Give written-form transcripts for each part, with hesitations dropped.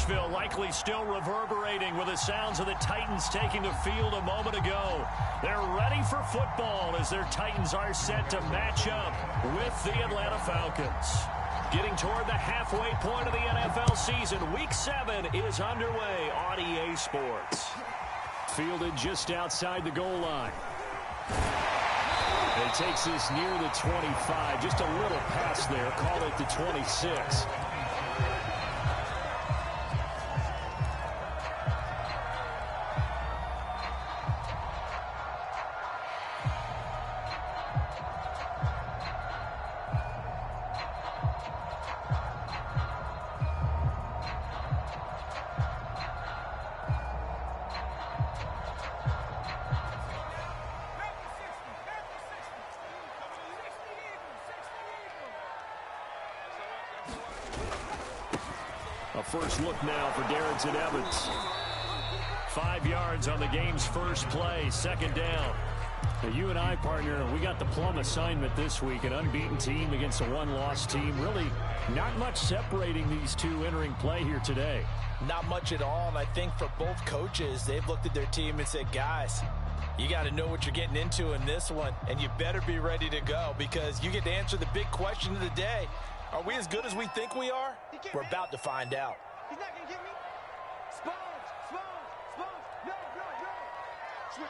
Nashville likely still reverberating with the sounds of the Titans taking the field a moment ago. They're ready for football as their Titans are set to match up with the Atlanta Falcons. Getting toward the halfway point of the NFL season, Week 7 is underway on EA Sports. Fielded just outside the goal line. It takes this near the 25, just a little pass there, call it the 26. A first look now for Darrington Evans. 5 yards on the game's first play, second down. Now you and I, partner, we got the plum assignment this week. An unbeaten team against a one-loss team. Really not much separating these two entering play here today. Not much at all, and I think for both coaches, they've looked at their team and said, guys, you got to know what you're getting into in this one, and you better be ready to go because you get to answer the big question of the day. Are we as good as we think we are? We're about to find out. He's not going to get me. Sponge, sponge, sponge. No, no, no. Switch.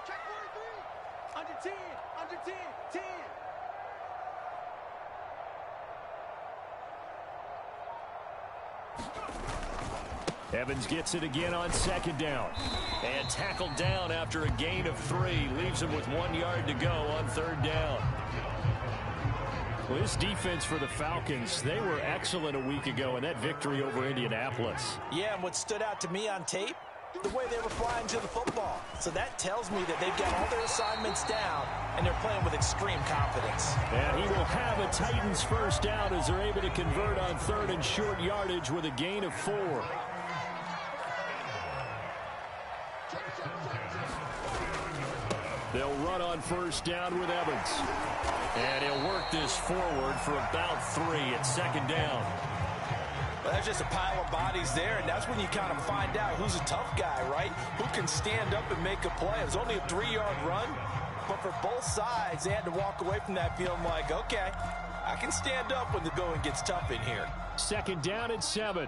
Check 43. Under 10, under 10, 10. Evans gets it again on second down. And tackled down after a gain of 3. Leaves him with 1 yard to go on third down. Well, this defense for the Falcons, they were excellent a week ago in that victory over Indianapolis. Yeah, and what stood out to me on tape, the way they were flying to the football. So that tells me that they've got all their assignments down, and they're playing with extreme confidence. And he will have a Titans first down as they're able to convert on third and short yardage with a gain of 4. They'll run on first down with Evans. And he'll work this forward for about 3 at second down. Well, that's just a pile of bodies there, and that's when you kind of find out who's a tough guy, right? Who can stand up and make a play. It was only a 3-yard run, but for both sides, they had to walk away from that feeling like, okay, I can stand up when the going gets tough in here. Second down and 7.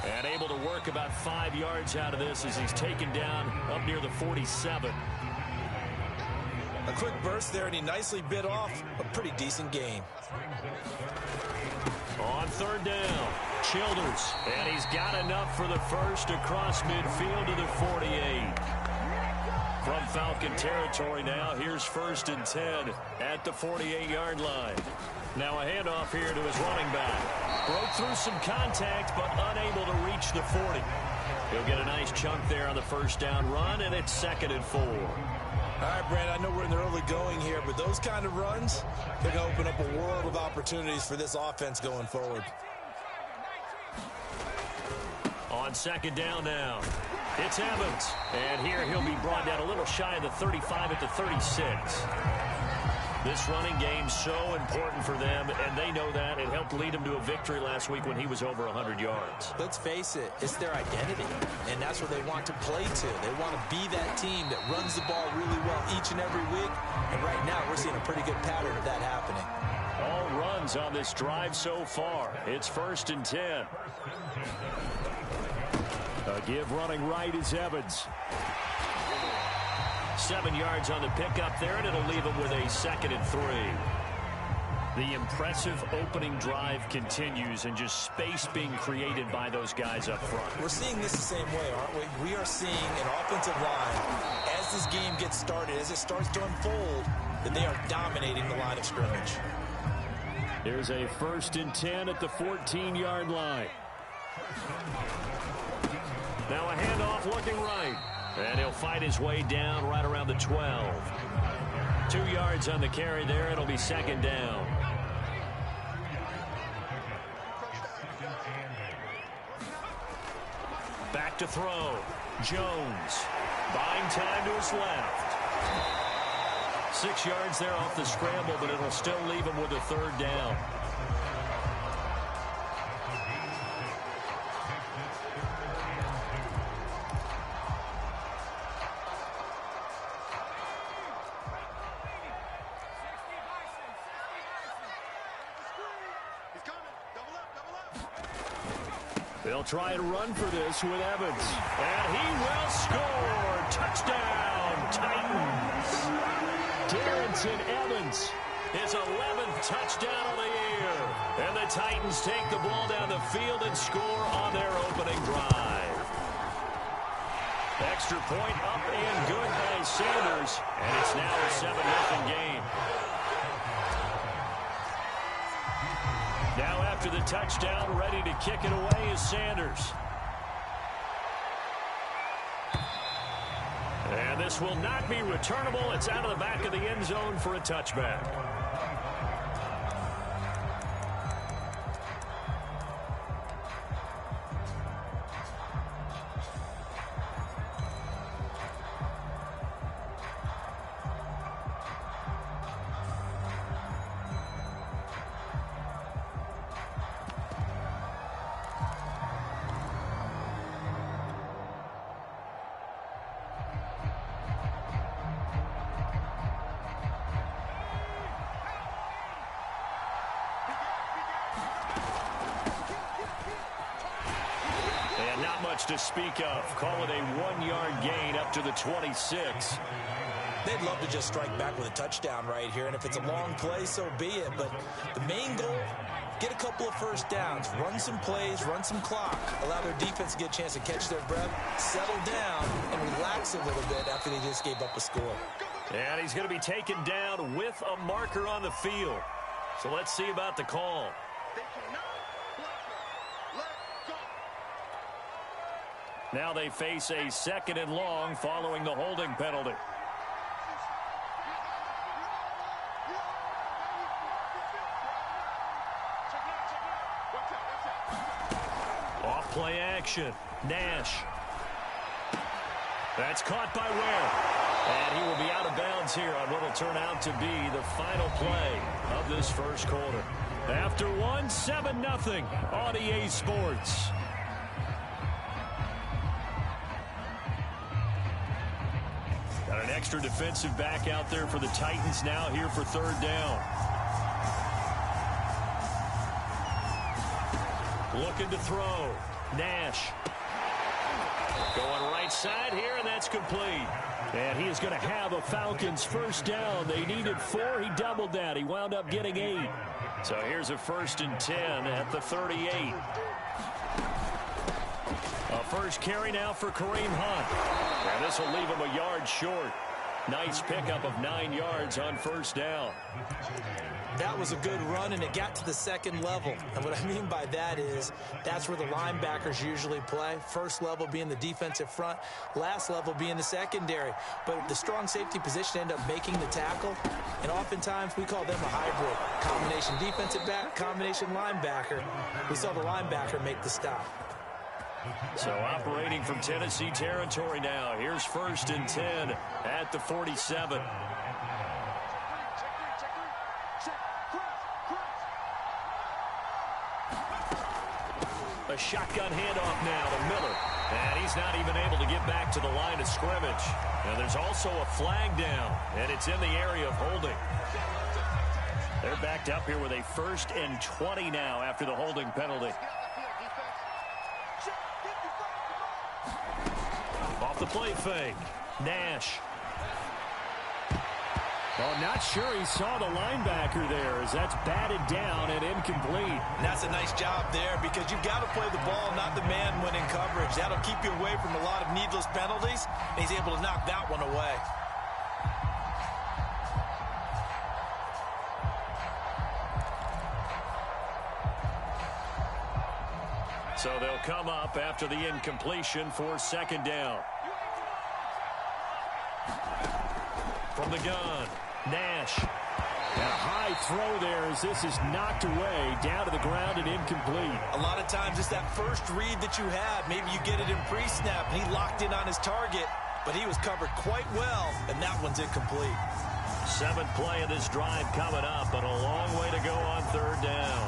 And able to work about 5 yards out of this as he's taken down up near the 47. A quick burst there, and he nicely bit off a pretty decent gain. On third down, Childers. And he's got enough for the first across midfield to the 48. From Falcon territory now, here's first and 10 at the 48-yard line. Now a handoff here to his running back. Broke through some contact, but unable to reach the 40. He'll get a nice chunk there on the first down run, and it's second and 4. All right, Brad, I know we're in the early going here, but those kind of runs, they're going to open up a world of opportunities for this offense going forward. On second down now, it's Evans. And here he'll be brought down a little shy of the 35 at the 36. This running game so important for them, and they know that. It helped lead them to a victory last week when he was over 100 yards. Let's face it, it's their identity, and that's what they want to play to. They want to be that team that runs the ball really well each and every week, and right now we're seeing a pretty good pattern of that happening. All runs on this drive so far. It's first and 10. A give running right is Evans. 7 yards on the pickup there, and it'll leave him with a second and 3. The impressive opening drive continues, and just space being created by those guys up front. We're seeing this the same way, aren't we? We are seeing an offensive line, as this game gets started, as it starts to unfold, that they are dominating the line of scrimmage. There's a first and 10 at the 14-yard line. Now a handoff looking right. And he'll fight his way down right around the 12. 2 yards on the carry there. It'll be second down. Back to throw. Jones. Buying time to his left. 6 yards there off the scramble, but it'll still leave him with a third down. They'll try and run for this with Evans. And he will score. Touchdown, Titans. Darrington Evans, his 11th touchdown of the year. And the Titans take the ball down the field and score on their opening drive. Extra point up and good by Sanders. And it's now a 7-0 game. Now after the touchdown, ready to kick it away is Sanders. And this will not be returnable. It's out of the back of the end zone for a touchback. To speak of. Call it a 1-yard gain up to the 26. They'd love to just strike back with a touchdown right here, and if it's a long play, so be it. But the main goal, get a couple of first downs, run some plays, run some clock, allow their defense to get a chance to catch their breath, settle down, and relax a little bit after they just gave up a score. And he's going to be taken down with a marker on the field. So let's see about the call. Now they face a 2nd and long following the holding penalty. Off play action. Nash. That's caught by Ware. And he will be out of bounds here on what will turn out to be the final play of this first quarter. After one, 7-0 on EA Sports. Got an extra defensive back out there for the Titans now here for third down. Looking to throw. Nash. Going right side here, and that's complete. And he is going to have a Falcons first down. They needed 4. He doubled that. He wound up getting 8. So here's a 1st and 10 at the 38. A first carry now for Kareem Hunt. And this will leave him a yard short. Nice pickup of 9 yards on first down. That was a good run, and it got to the second level. And what I mean by that is that's where the linebackers usually play. First level being the defensive front, last level being the secondary. But the strong safety position ended up making the tackle, and oftentimes we call them a hybrid. Combination defensive back, combination linebacker. We saw the linebacker make the stop. So operating from Tennessee territory now. Here's 1st and 10 at the 47. A shotgun handoff now to Miller. And he's not even able to get back to the line of scrimmage. And there's also a flag down, and it's in the area of holding. They're backed up here with a 1st and 20 now after the holding penalty. Off the play fake. Nash. Oh, not sure he saw the linebacker there as that's batted down and incomplete. And that's a nice job there because you've got to play the ball, not the man when in coverage. That'll keep you away from a lot of needless penalties, and he's able to knock that one away. So they'll come up after the incompletion for 2nd down. From the gun, Nash. And a high throw there as this is knocked away, down to the ground and incomplete. A lot of times it's that first read that you had. Maybe you get it in pre-snap, and he locked in on his target, but he was covered quite well, and that one's incomplete. Seventh play of this drive coming up, and a long way to go on third down.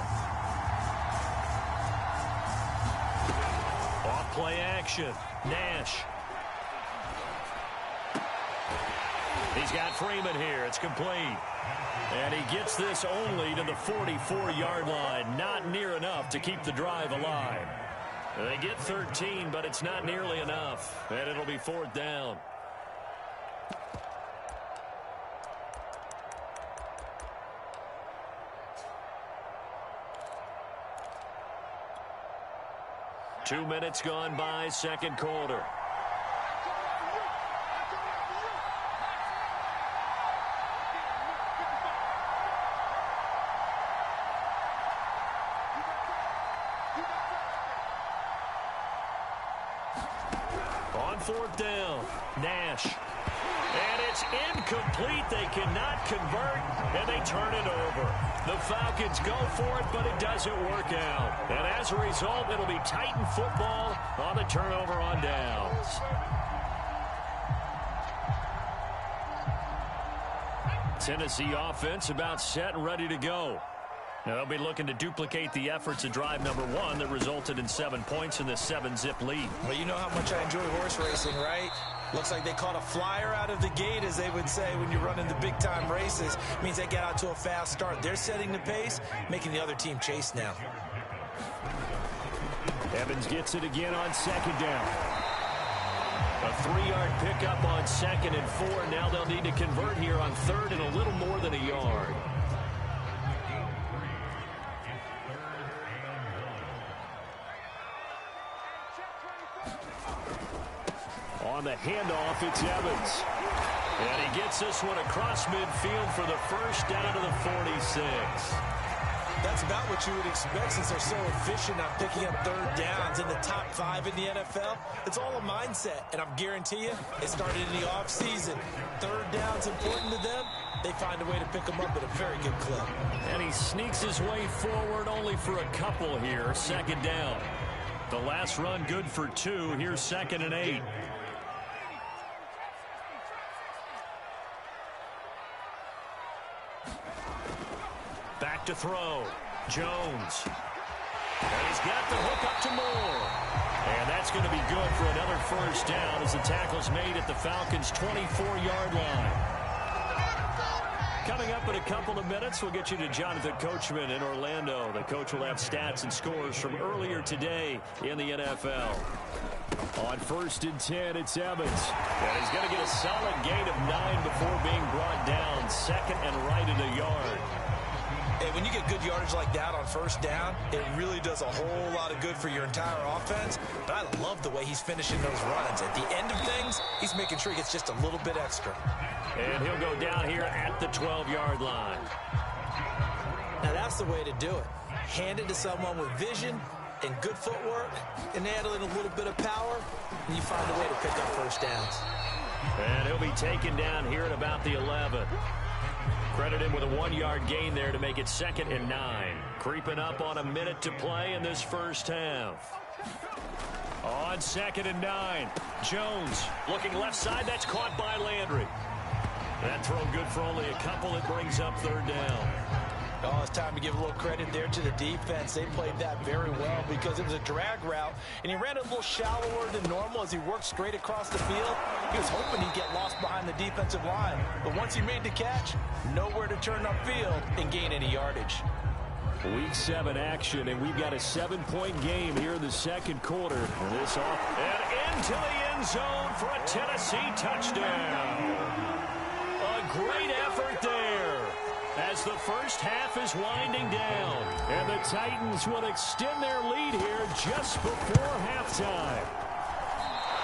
Off play action. Nash. He's got Freeman here. It's complete. And he gets this only to the 44-yard line. Not near enough to keep the drive alive. They get 13, but it's not nearly enough. And it'll be fourth down. Two minutes gone by, second quarter. On fourth down, Nash. And it's incomplete. They cannot convert, and they turn it over. The Falcons go for it, but it doesn't work out. And as a result, it'll be Titan football on the turnover on downs. Tennessee offense about set and ready to go. Now they'll be looking to duplicate the efforts of drive number one that resulted in 7 points in the 7-zip lead. Well, you know how much I enjoy horse racing, right? Looks like they caught a flyer out of the gate, as they would say when you're running the big-time races. It means they get out to a fast start. They're setting the pace, making the other team chase now. Evans gets it again on second down. A 3-yard pickup on 2nd and 4. Now they'll need to convert here on 3rd and a little more than a yard. On the handoff, it's Evans. And he gets this one across midfield for the first down to the 46. That's about what you would expect since they're so efficient on picking up third downs in the top 5 in the NFL. It's all a mindset, and I'm guarantee you, it started in the offseason. Third down's important to them. They find a way to pick them up at a very good clip. And he sneaks his way forward only for a couple here. Second down. The last run good for 2. Here's 2nd and 8. Back to throw. Jones. And he's got the hook up to Moore. And that's going to be good for another first down as the tackle's made at the Falcons' 24-yard line. Coming up in a couple of minutes, we'll get you to Jonathan Coachman in Orlando. The coach will have stats and scores from earlier today in the NFL. On 1st and 10, it's Evans. And he's going to get a solid gain of 9 before being brought down. 2nd and right at a yard. Hey, when you get good yardage like that on first down, it really does a whole lot of good for your entire offense. But I love the way he's finishing those runs. At the end of things, he's making sure he gets just a little bit extra. And he'll go down here at the 12-yard line. Now, that's the way to do it. Hand it to someone with vision and good footwork, and add in a little bit of power, and you find a way to pick up first downs. And he'll be taken down here at about the 11. Credit him with a 1-yard gain there to make it 2nd and 9. Creeping up on a minute to play in this first half. On 2nd and 9, Jones looking left side. That's caught by Landry. That throw good for only a couple. It brings up 3rd down. Oh, it's time to give a little credit there to the defense. They played that very well because it was a drag route, and he ran a little shallower than normal as he worked straight across the field. He was hoping he'd get lost behind the defensive line, but once he made the catch, nowhere to turn upfield and gain any yardage. Week 7 action, and we've got a 7-point game here in the second quarter. This off and into the end zone for a Tennessee touchdown. A great effort there as the first half is winding down, and the Titans will extend their lead here just before halftime.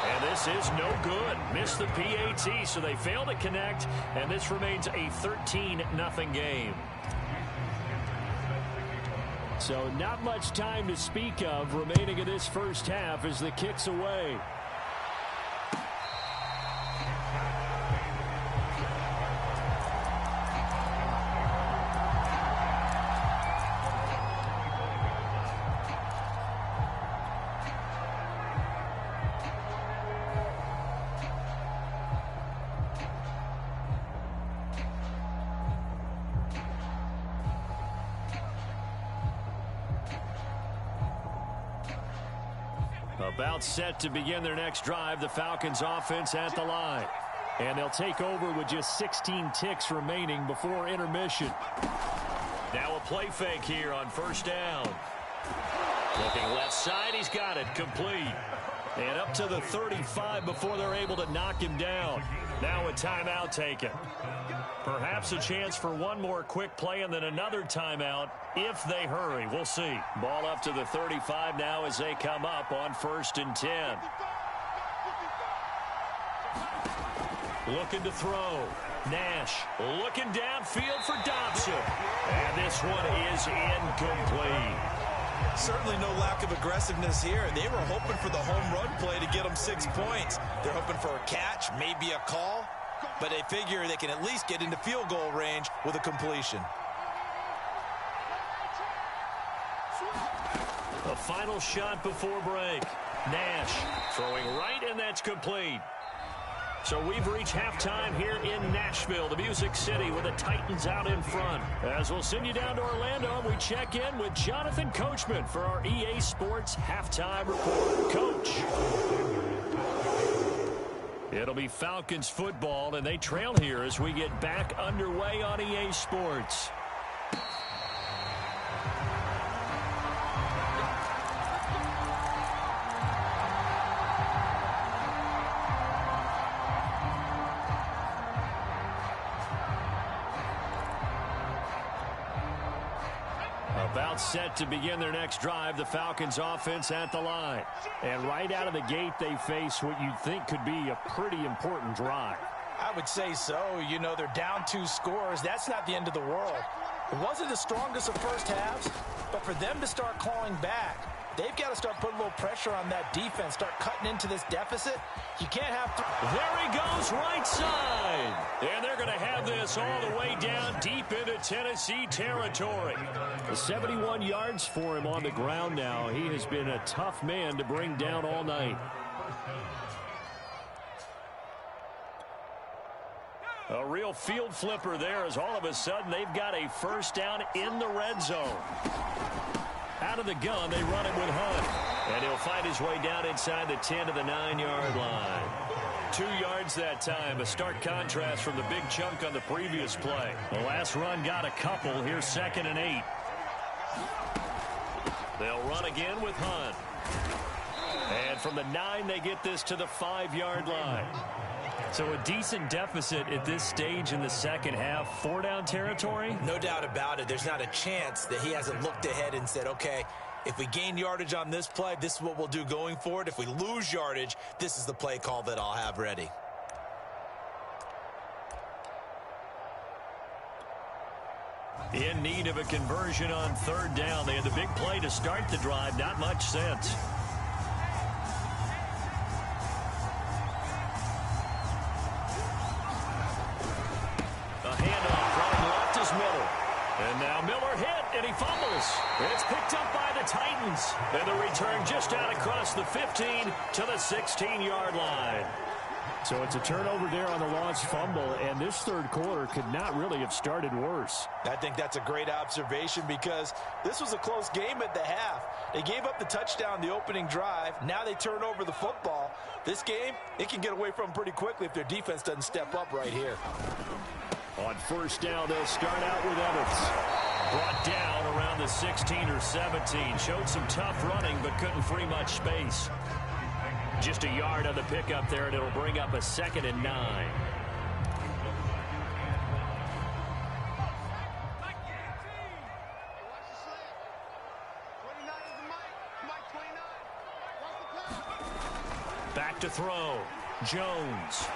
And this is no good. Missed the PAT, so they fail to connect, and this remains a 13-0 game. So not much time to speak of remaining in this first half as the kick's away. About set to begin their next drive, the Falcons offense at the line. And they'll take over with just 16 ticks remaining before intermission. Now a play fake here on first down. Looking left side, he's got it, complete. And up to the 35 before they're able to knock him down. Now a timeout taken. Perhaps a chance for one more quick play and then another timeout if they hurry. We'll see. Ball up to the 35 now as they come up on 1st and 10. Looking to throw. Nash looking downfield for Dobson. And this one is incomplete. Certainly no lack of aggressiveness here. They were hoping for the home run play to get them 6 points. They're hoping for a catch, maybe a call, but they figure they can at least get into field goal range with a completion. A final shot before break. Nash throwing right, and that's complete. So we've reached halftime here in Nashville, the Music City, with the Titans out in front. As we'll send you down to Orlando, we check in with Jonathan Coachman for our EA Sports Halftime Report. Coach. It'll be Falcons football, and they trail here as we get back underway on EA Sports. About set to begin their next drive, the Falcons offense at the line. And right out of the gate, they face what you'd think could be a pretty important drive. I would say so. You know, they're down 2 scores. That's not the end of the world. It wasn't the strongest of first halves, but for them to start clawing back, they've got to start putting a little pressure on that defense, start cutting into this deficit. You can't have to. There he goes, right side. And they're going to have this all the way down deep into Tennessee territory. 71 yards for him on the ground now. He has been a tough man to bring down all night. A real field flipper there as all of a sudden they've got a first down in the red zone. Out of the gun, they run it with Hunt. And he'll find his way down inside the 10 to the 9-yard line. 2 yards that time, a stark contrast from the big chunk on the previous play. The last run got a couple. Here's 2nd and 8. They'll run again with Hunt. And from the 9, they get this to the 5-yard line. So a decent deficit at this stage in the second half. 4-down territory? No doubt about it. There's not a chance that he hasn't looked ahead and said, okay, if we gain yardage on this play, this is what we'll do going forward. If we lose yardage, this is the play call that I'll have ready. In need of a conversion on 3rd down. They had the big play to start the drive. Not much sense. And now Miller hit, and he fumbles. It's picked up by the Titans. And the return just out across the 15 to the 16-yard line. So it's a turnover there on the lost fumble, and this third quarter could not really have started worse. I think that's a great observation because this was a close game at the half. They gave up the touchdown the opening drive. Now they turn over the football. This game, it can get away from them pretty quickly if their defense doesn't step up right here. On 1st down, they'll start out with Evans. Brought down around the 16 or 17. Showed some tough running, but couldn't free much space. Just a yard on the pickup there, and it'll bring up a 2nd and 9. Back to throw. Jones.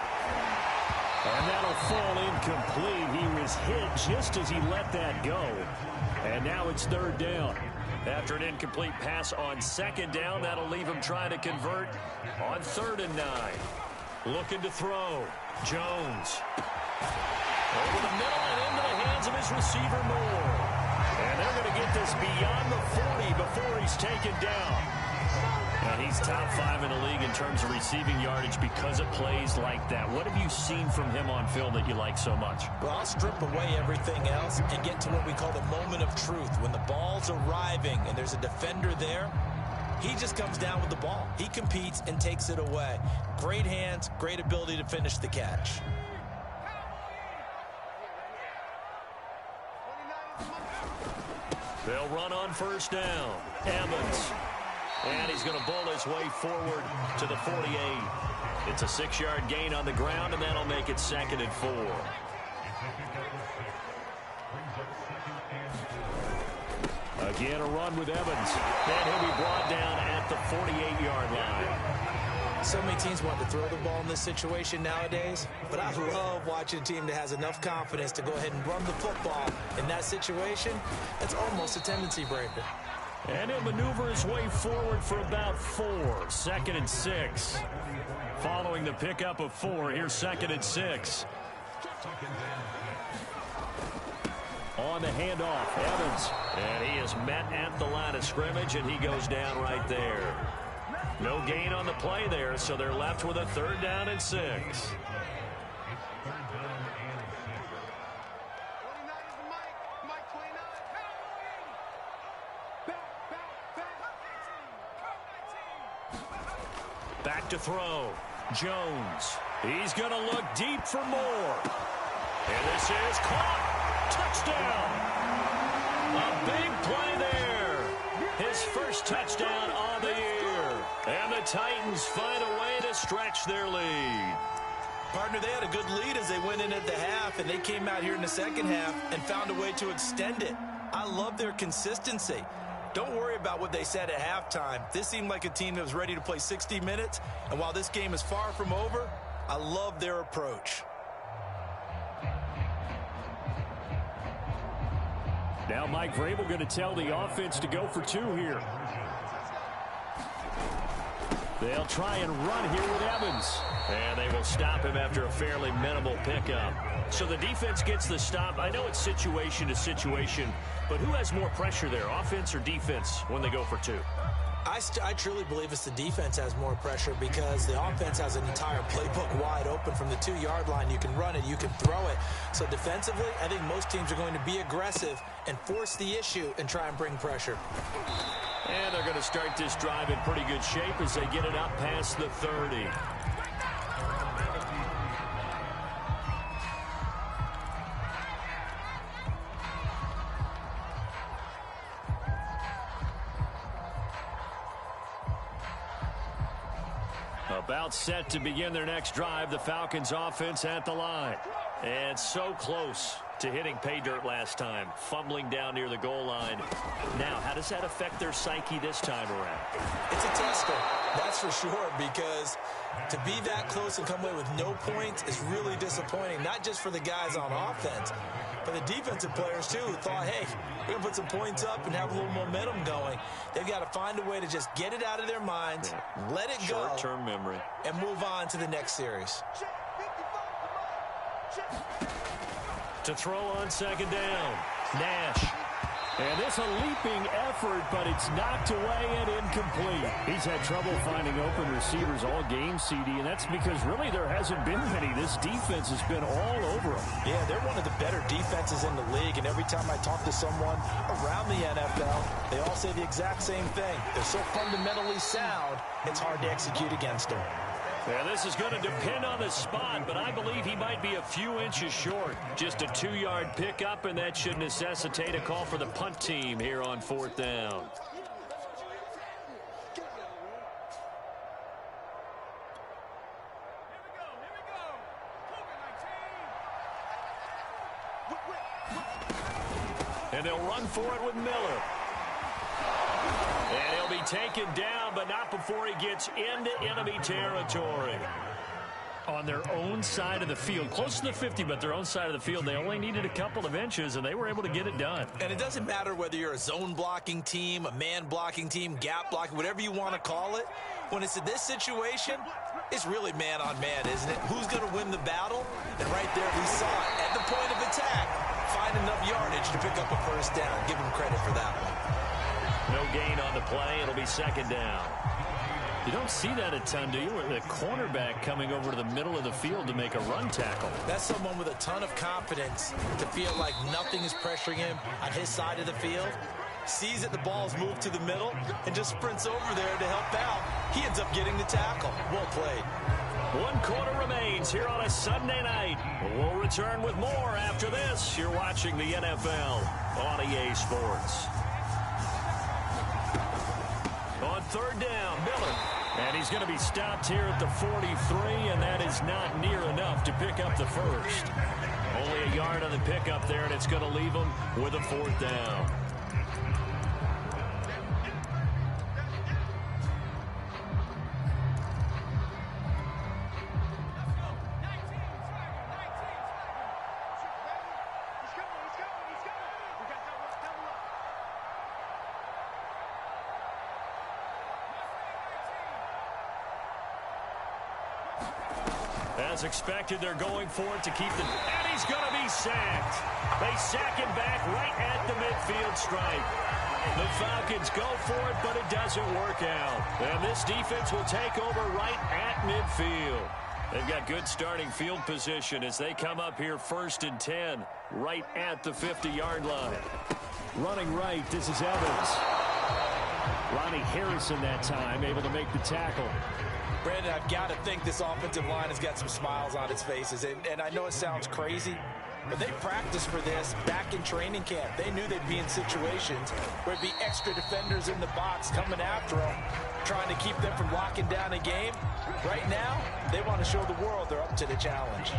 And that'll fall incomplete. He was hit just as he let that go. And now it's 3rd down. After an incomplete pass on 2nd down, that'll leave him trying to convert on 3rd and 9. Looking to throw. Jones. Over the middle and into the hands of his receiver, Moore. And they're going to get this beyond the 40 before he's taken down. And he's top 5 in the league in terms of receiving yardage because of plays like that. What have you seen from him on film that you like so much? Well, I'll strip away everything else and get to what we call the moment of truth. When the ball's arriving and there's a defender there, He just comes down with the ball. He competes and takes it away. Great hands, great ability to finish the catch. They'll run on first down. Evans. And he's going to bull his way forward to the 48. It's a 6-yard gain on the ground, and that'll make it 2nd and 4. Again, a run with Evans. And he'll be brought down at the 48-yard line. So many teams want to throw the ball in this situation nowadays, but I love watching a team that has enough confidence to go ahead and run the football. In that situation, that's almost a tendency breaker. And he'll maneuver his way forward for about 4. 2nd and 6. Following the pickup of 4, here's 2nd and 6. On the handoff, Evans. And he is met at the line of scrimmage, and he goes down right there. No gain on the play there, so they're left with a 3rd down and 6. Back to throw. Jones. He's going to look deep for more. And this is caught. Touchdown. A big play there. His first touchdown on the year. And the Titans find a way to stretch their lead. Partner, they had a good lead as they went in at the half, and they came out here in the second half and found a way to extend it. I love their consistency. Don't worry about what they said at halftime. This seemed like a team that was ready to play 60 minutes, and while this game is far from over, I love their approach. Now Mike Vrabel going to tell the offense to go for 2 here. They'll try and run here with Evans. And they will stop him after a fairly minimal pickup. So the defense gets the stop. I know it's situation to situation, but who has more pressure there, offense or defense, when they go for 2? I truly believe it's the defense has more pressure because the offense has an entire playbook wide open from the 2-yard line. You can run it, you can throw it. So defensively, I think most teams are going to be aggressive and force the issue and try and bring pressure. And they're going to start this drive in pretty good shape as they get it up past the 30. About set to begin their next drive, the Falcons offense at the line. And so close to hitting pay dirt last time, fumbling down near the goal line. Now, how does that affect their psyche this time around? It's a tester, that's for sure, because to be that close and come away with no points is really disappointing, not just for the guys on offense, but the defensive players, too, who thought, hey, we're going to put some points up and have a little momentum going. They've got to find a way to just get it out of their minds, let it go, short-term memory, and move on to the next series. To throw on 2nd down, Nash. And this a leaping effort, but it's knocked away and incomplete. He's had trouble finding open receivers all game, CD, and that's because really there hasn't been many. This defense has been all over them. Yeah, they're one of the better defenses in the league, and every time I talk to someone around the NFL, they all say the exact same thing. They're so fundamentally sound, it's hard to execute against them. Yeah, this is going to depend on the spot, but I believe he might be a few inches short. Just a 2-yard pickup, and that should necessitate a call for the punt team here on 4th down. And they'll run for it with Miller. And he'll be taken down, but not before he gets into enemy territory. On their own side of the field, close to the 50, but their own side of the field, they only needed a couple of inches, and they were able to get it done. And it doesn't matter whether you're a zone blocking team, a man blocking team, gap blocking, whatever you want to call it. When it's in this situation, it's really man on man, isn't it? Who's going to win the battle? And right there, we saw it at the point of attack. Find enough yardage to pick up a first down. Give him credit for that one. No gain on the play. It'll be 2nd down. You don't see that a ton, do you? The cornerback coming over to the middle of the field to make a run tackle. That's someone with a ton of confidence to feel like nothing is pressuring him on his side of the field. sees that the ball's moved to the middle, and just sprints over there to help out. He ends up getting the tackle. Well played. 1 quarter remains here on a Sunday night. We'll return with more after this. You're watching the NFL on EA Sports. On 3rd down, Miller. And he's going to be stopped here at the 43, and that is not near enough to pick up the first. Only a yard on the pickup there, and it's going to leave him with a 4th down. As expected, they're going for it to keep the... And he's going to be sacked. They sack him back right at the midfield stripe. The Falcons go for it, but it doesn't work out. And this defense will take over right at midfield. They've got good starting field position as they come up here 1st and 10, right at the 50-yard line. Running right, this is Evans. Ronnie Harrison that time, able to make the tackle. Brandon, I've got to think this offensive line has got some smiles on its faces. And I know it sounds crazy, but they practiced for this back in training camp. They knew they'd be in situations where there'd be extra defenders in the box coming after them, trying to keep them from locking down a game. Right now, they want to show the world they're up to the challenge.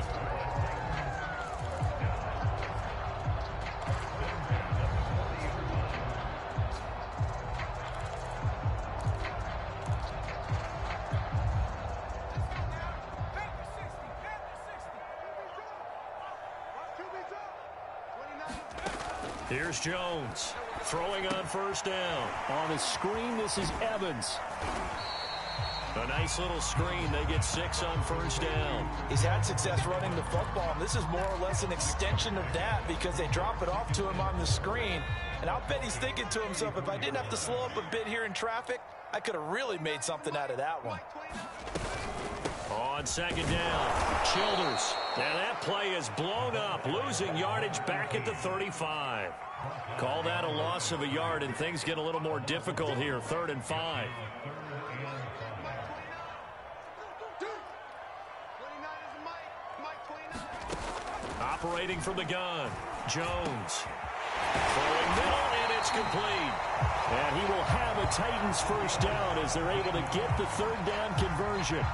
Here's Jones throwing on 1st down. On the screen, this is Evans. A nice little screen. They get 6 on 1st down. He's had success running the football, and this is more or less an extension of that because they drop it off to him on the screen. And I'll bet he's thinking to himself, if I didn't have to slow up a bit here in traffic, I could have really made something out of that one. On 2nd down, Childers. And that play is blown up, losing yardage back at the 35. Call that a loss of a yard, and things get a little more difficult here, 3rd and 5. Operating from the gun, Jones. Throwing middle, and it's complete. And he will have a Titans 1st down as they're able to get the 3rd down conversion.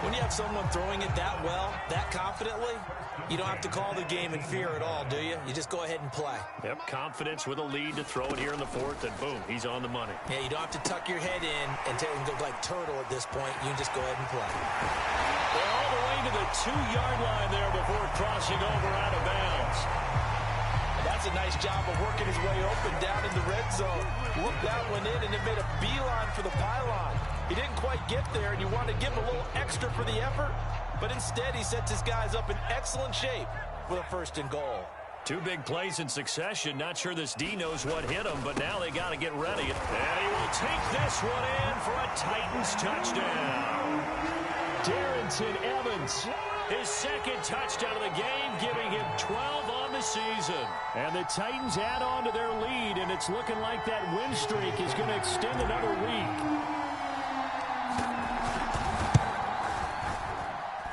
When you have someone throwing it that well, that confidently, you don't have to call the game in fear at all, do you? You just go ahead and play. Yep, confidence with a lead to throw it here in the 4th, and boom, he's on the money. Yeah, you don't have to tuck your head in and go like turtle at this point. You just go ahead and play. They're all the way to the 2-yard line there before crossing over out of bounds. That's a nice job of working his way open down in the red zone. Looked that one in, and it made a beeline for the pylon. He didn't quite get there, and you want to give him a little extra for the effort, but instead he sets his guys up in excellent shape with a 1st and goal. 2 big plays in succession. Not sure this D knows what hit him, but now they got to get ready. And he will take this one in for a Titans touchdown. Darrington Evans, his 2nd touchdown of the game, giving him 12 on the season. And the Titans add on to their lead, and it's looking like that win streak is going to extend another week.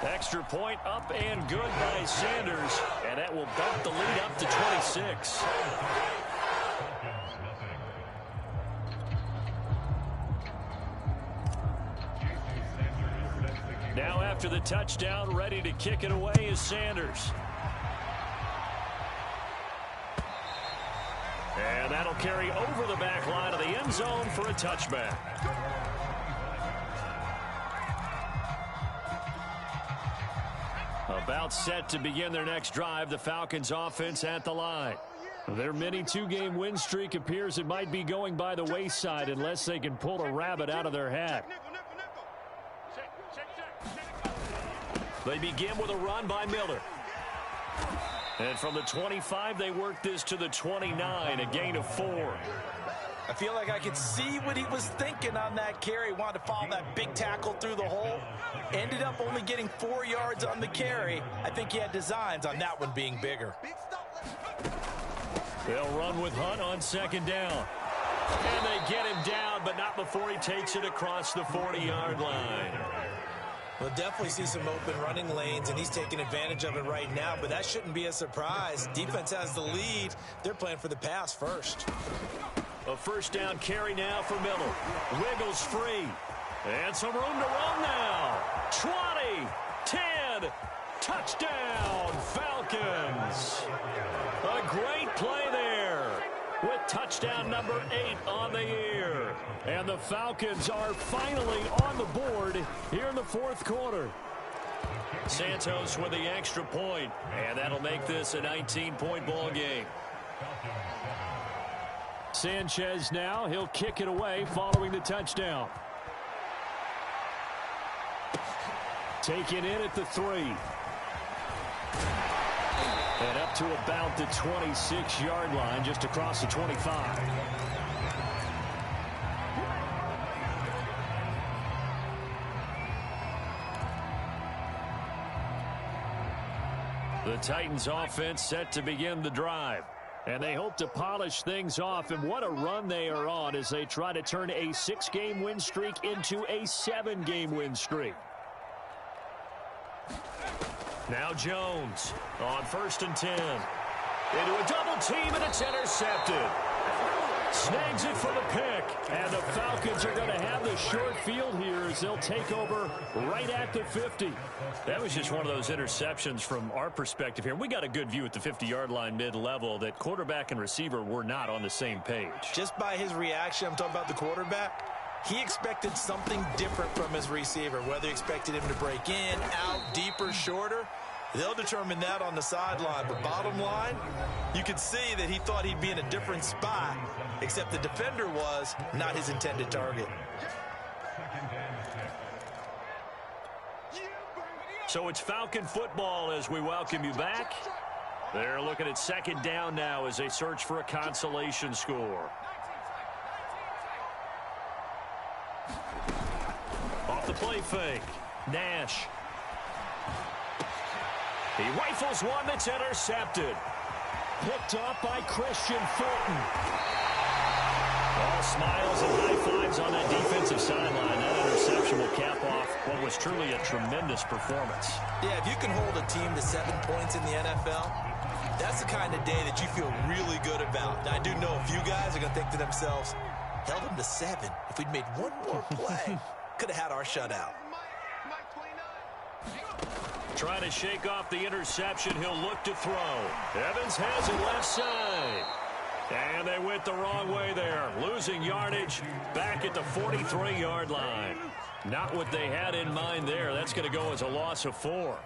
Extra point up and good by Sanders, and that will bump the lead up to 26. Now after the touchdown, ready to kick it away is Sanders. And that'll carry over the back line of the end zone for a touchback. About set to begin their next drive, the Falcons offense at the line. Their mini 2-game win streak appears it might be going by the wayside unless they can pull a rabbit out of their hat. They begin with a run by Miller. And from the 25, they work this to the 29, a gain of 4. I feel like I could see what he was thinking on that carry. Wanted to follow that big tackle through the hole. Ended up only getting 4 yards on the carry. I think he had designs on that one being bigger. They'll run with Hunt on second down. And they get him down, but not before he takes it across the 40-yard line. We'll definitely see some open running lanes, and he's taking advantage of it right now, but that shouldn't be a surprise. Defense has the lead. They're playing for the pass first. A first down carry now for Miller. Wiggles free. And some room to run now. 20, 10, touchdown, Falcons. A great play there with touchdown number 8 on the year. And the Falcons are finally on the board here in the fourth quarter. Santos with the extra point, and that'll make this a 19-point ball game. Sanchez now, he'll kick it away following the touchdown. Taken in at the 3. And up to about the 26-yard line, just across the 25. The Titans offense set to begin the drive. And they hope to polish things off. And what a run they are on as they try to turn a 6-game win streak into a 7-game win streak. Now Jones on first and 10. Into a double team, and it's intercepted. Snags it for the pick. And the Falcons are going to have the short field here as they'll take over right at the 50. That was just one of those interceptions from our perspective here. We got a good view at the 50-yard line mid-level that quarterback and receiver were not on the same page. Just by his reaction, I'm talking about the quarterback, he expected something different from his receiver, whether he expected him to break in, out, deeper, shorter. They'll determine that on the sideline. But bottom line, you could see that he thought he'd be in a different spot, except the defender was not his intended target. So it's Falcon football as we welcome you back. They're looking at second down now as they search for a consolation score. Off the play fake. Nash. He rifles one that's intercepted. Picked up by Christian Fulton. All smiles and high fives on that defensive sideline. That interception will cap off what was truly a tremendous performance. Yeah, if you can hold a team to 7 points in the NFL, that's the kind of day that you feel really good about. Now, I do know a few guys are going to think to themselves, held them to 7. If we'd made one more play, could have had our shutout. Trying to shake off the interception. He'll look to throw. Evans has it left side. And they went the wrong way there. Losing yardage back at the 43-yard line. Not what they had in mind there. That's going to go as a loss of 4.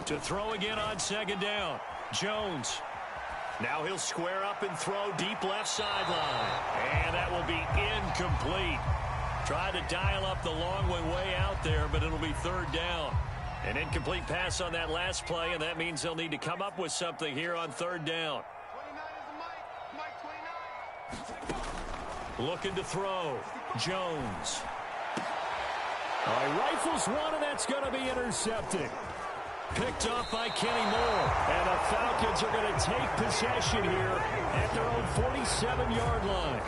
To throw again on second down. Jones. Now he'll square up and throw deep left sideline. And that will be incomplete. Tried to dial up the long way out there, but it'll be third down. An incomplete pass on that last play, and that means they'll need to come up with something here on third down. Looking to throw. Jones. Rifles one, and that's going to be intercepted. Picked off by Kenny Moore. And the Falcons are going to take possession here at their own 47-yard line.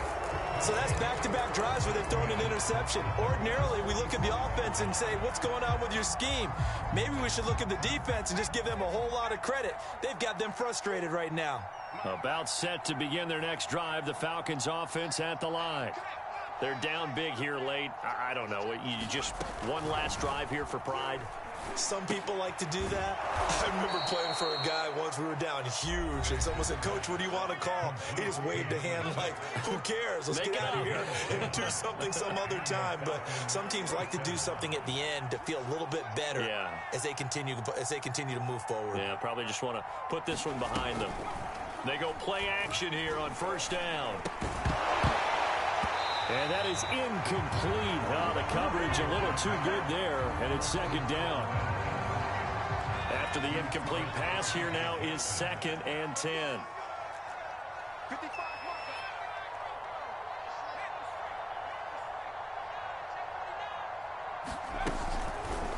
So that's back-to-back drives where they've thrown an interception. Ordinarily, we look at the offense and say, what's going on with your scheme? Maybe we should look at the defense and just give them a whole lot of credit. They've got them frustrated right now. About set to begin their next drive, the Falcons offense at the line. They're down big here late. I don't know. You just one last drive here for pride? Some people like to do that. I remember playing for a guy once. We were down huge, and someone said, Coach, what do you want to call? He just waved a hand like, who cares? Let's get out of here and do something some other time. But some teams like to do something at the end to feel a little bit better as they continue to move forward. Yeah, probably just want to put this one behind them. They go play action here on first down. And that is incomplete. The coverage a little too good there. And It's second down. After the incomplete pass, here now is 2nd and 10. 55.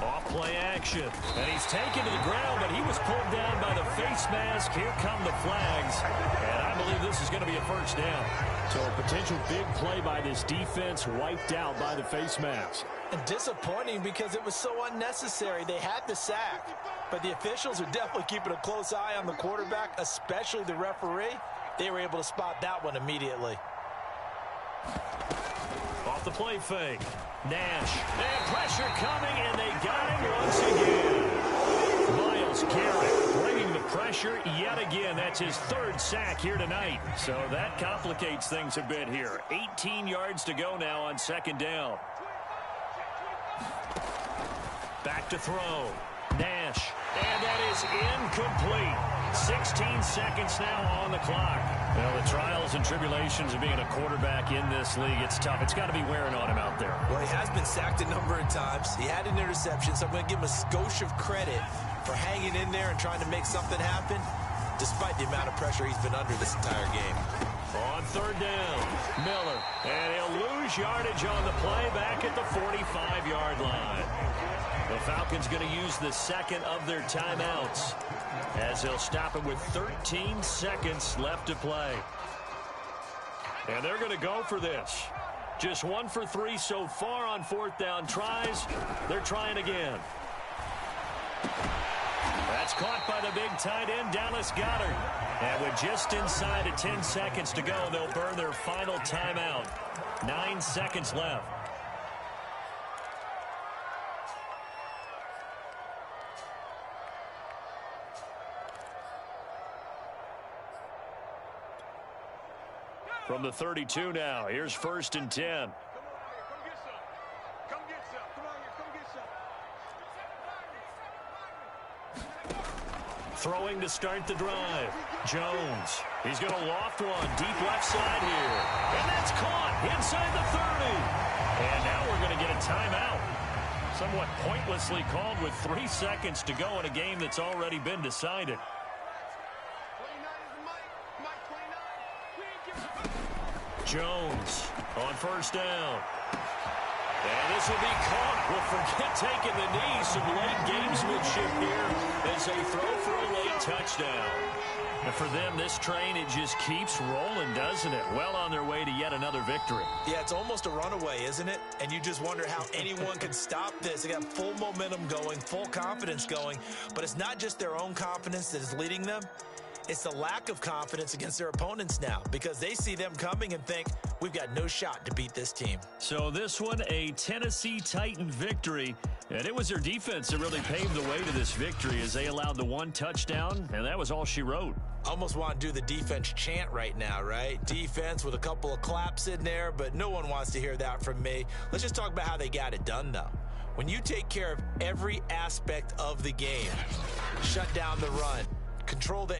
Off-play action. And he's taken to the ground, but he was pulled down by the face mask. Here come the flags. And I believe this is going to be a first down. So a potential big play by this defense wiped out by the face mask. And disappointing because it was so unnecessary. They had the sack, but the officials are definitely keeping a close eye on the quarterback, especially the referee. They were able to spot that one immediately. Off the play fake. Nash. And pressure coming, and they got him once again. Myles Garrett bringing the pressure yet again. That's his 3rd sack here tonight. So that complicates things a bit here. 18 yards to go now on 2nd down. Back to throw. Nash. And that is incomplete. 16 seconds now on the clock. Well, the trials and tribulations of being a quarterback in this league, it's tough. It's got to be wearing on him out there. Well, he has been sacked a number of times. He had an interception, so I'm going to give him a skosh of credit for hanging in there and trying to make something happen, despite the amount of pressure he's been under this entire game. On 3rd down, Miller. And he'll lose yardage on the play back at the 45-yard line. The Falcons going to use the 2nd of their timeouts as they'll stop it with 13 seconds left to play. And they're going to go for this. Just 1 for 3 so far on 4th down tries. They're trying again. That's caught by the big tight end, Dallas Goedert. And with just inside of 10 seconds to go, they'll burn their final timeout. 9 seconds left. From the 32 now, here's 1st and 10. Come on here. Come get some. Come on here. Come get some. Throwing to start the drive. Jones. He's going to loft one deep left side here. And that's caught inside the 30. And now we're going to get a timeout. Somewhat pointlessly called with 3 seconds to go in a game that's already been decided. 29 is the Mike 29. We ain't giving Jones on 1st down. And this will be caught. Well, forget taking the knee. Some late gamesmanship here as they throw for a late touchdown. And for them, this train, it just keeps rolling, doesn't it? Well on their way to yet another victory. Yeah, it's almost a runaway, isn't it? And you just wonder how anyone can stop this. They got full momentum going, full confidence going. But it's not just their own confidence that is leading them. It's the lack of confidence against their opponents now because they see them coming and think, we've got no shot to beat this team. So this one, a Tennessee Titan victory. And it was their defense that really paved the way to this victory as they allowed the 1 touchdown, and that was all she wrote. Almost want to do the defense chant right now, right? Defense with a couple of claps in there, but no one wants to hear that from me. Let's just talk about how they got it done, though. When you take care of every aspect of the game, shut down the run, control the